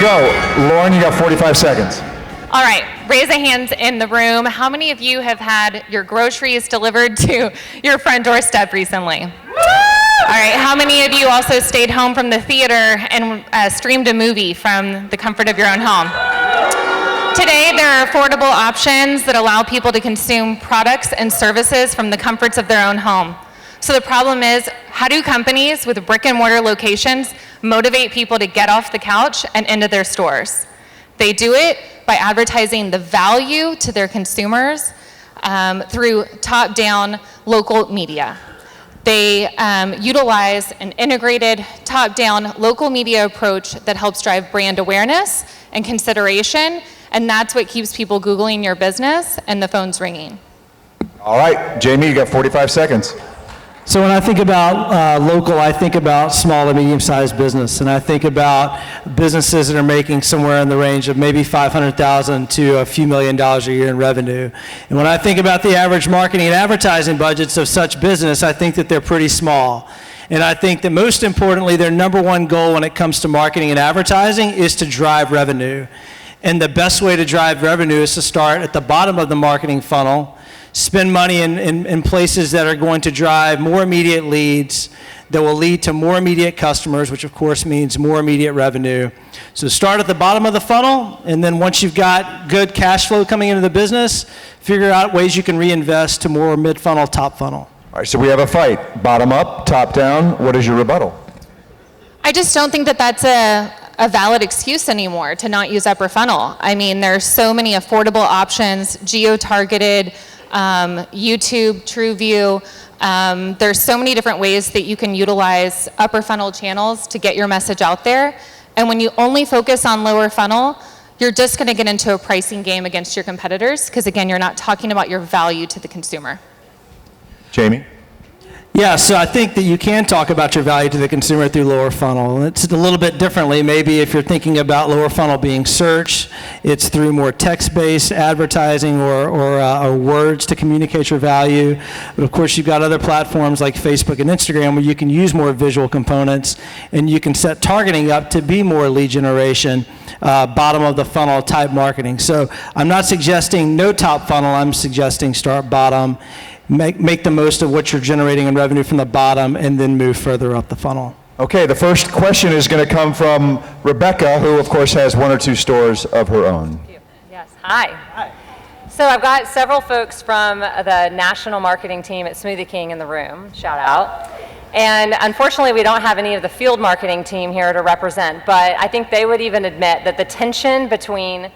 go. Lauren, you got 45 seconds. All right, raise a hand in the room. How many of you have had your groceries delivered to your front doorstep recently? All right, how many of you also stayed home from the theater and streamed a movie from the comfort of your own home? Today, there are affordable options that allow people to consume products and services from the comforts of their own home. So the problem is, how do companies with brick and mortar locations motivate people to get off the couch and into their stores? They do it by advertising the value to their consumers through top-down local media. They utilize an integrated top-down local media approach that helps drive brand awareness and consideration, and that's what keeps people Googling your business and the phone's ringing. All right, Jamie, you got 45 seconds. So when I think about local, I think about small and medium-sized business, and I think about businesses that are making somewhere in the range of maybe $500,000 to a few $1 million a year in revenue. And when I think about the average marketing and advertising budgets of such business, I think that they're pretty small. And I think that most importantly, their number one goal when it comes to marketing and advertising is to drive revenue. And the best way to drive revenue is to start at the bottom of the marketing funnel, spend money in places that are going to drive more immediate leads that will lead to more immediate customers, which of course means more immediate revenue. So start at the bottom of the funnel, and then once you've got good cash flow coming into the business, figure out ways you can reinvest to more mid-funnel, top funnel. All right, so we have a fight. Bottom up, top down. What is your rebuttal? I just don't think that that's a valid excuse anymore to not use upper funnel. I mean, there's so many affordable options, geo-targeted, YouTube, TrueView. There's so many different ways that you can utilize upper funnel channels to get your message out there. And when you only focus on lower funnel, you're just going to get into a pricing game against your competitors because, again, you're not talking about your value to the consumer. Jamie? Yeah, so I think that you can talk about your value to the consumer through lower funnel. It's a little bit differently. Maybe if you're thinking about lower funnel being search, it's through more text-based advertising or words to communicate your value. But of course, you've got other platforms like Facebook and Instagram where you can use more visual components and you can set targeting up to be more lead generation, bottom of the funnel type marketing. So I'm not suggesting no top funnel. I'm suggesting start bottom. Make the most of what you're generating in revenue from the bottom and then move further up the funnel. Okay, the first question is going to come from Rebecca, who of course has 1 or 2 stores of her own. Yes, hi. So I've got several folks from the national marketing team at Smoothie King in the room, shout out. And unfortunately, we don't have any of the field marketing team here to represent, but I think they would even admit that the tension between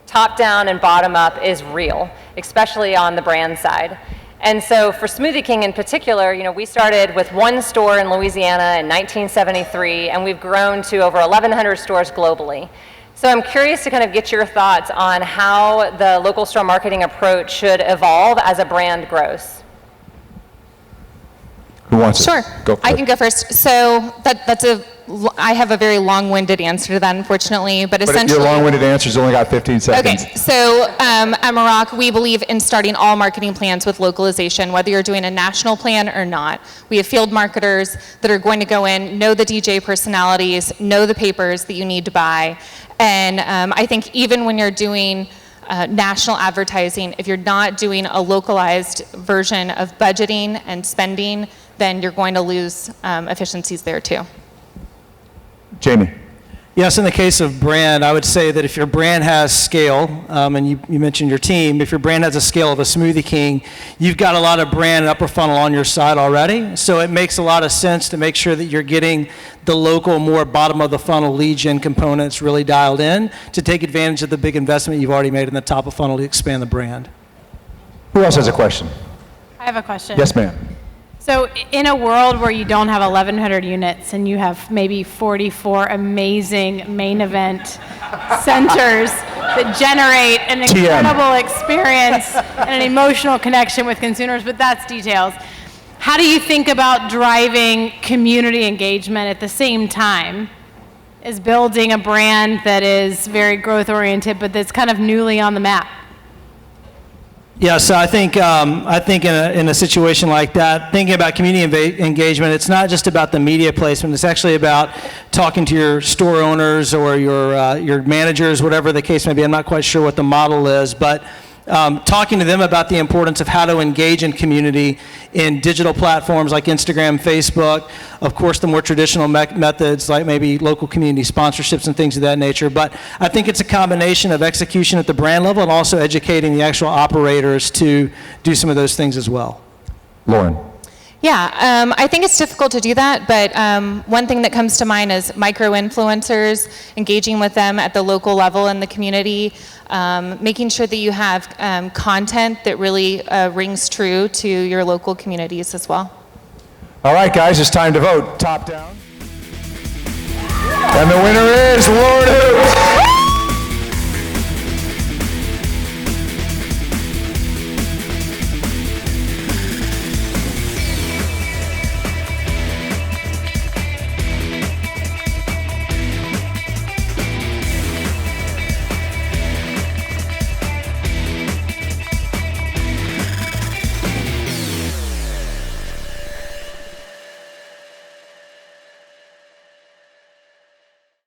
top down and bottom up is real, especially on the brand side. And so for Smoothie King in particular, we started with 1 store in Louisiana in 1973, and we've grown to over 1,100 stores globally. So I'm curious to kind of get your thoughts on how the local store marketing approach should evolve as a brand grows. Who wants it? Sure, Go for I it. can go first. So I have a very long-winded answer to that, unfortunately, but essentially... Your long-winded answer's only got 15 seconds. Okay, so at Maroc, we believe in starting all marketing plans with localization, whether you're doing a national plan or not. We have field marketers that are going to go in, know the DJ personalities, know the papers that you need to buy, and I think even when you're doing national advertising, if you're not doing a localized version of budgeting and spending, then you're going to lose efficiencies there too. Jamie? Yes, in the case of brand, I would say that if your brand has scale, and you mentioned your team, if your brand has a scale of a Smoothie King, you've got a lot of brand and upper funnel on your side already. So it makes a lot of sense to make sure that you're getting the local, more bottom of the funnel lead gen components really dialed in to take advantage of the big investment you've already made in the top of funnel to expand the brand. Who else has a question? I have a question. Yes, ma'am. So in a world where you don't have 1,100 units and you have maybe 44 amazing main event centers that generate an incredible experience and an emotional connection with consumers, but that's details. How do you think about driving community engagement at the same time as building a brand that is very growth oriented, but that's kind of newly on the map? Yeah, so I think in a situation like that, thinking about community engagement, it's not just about the media placement. It's actually about talking to your store owners or your managers, whatever the case may be. I'm not quite sure what the model is, but talking to them about the importance of how to engage in community in digital platforms like Instagram, Facebook, of course the more traditional methods like maybe local community sponsorships and things of that nature. But I think it's a combination of execution at the brand level and also educating the actual operators to do some of those things as well. Lauren. Yeah, I think it's difficult to do that, but one thing that comes to mind is micro-influencers, engaging with them at the local level in the community, making sure that you have content that really rings true to your local communities as well. All right, guys, it's time to vote. Top down. And the winner is Lauren Hoops.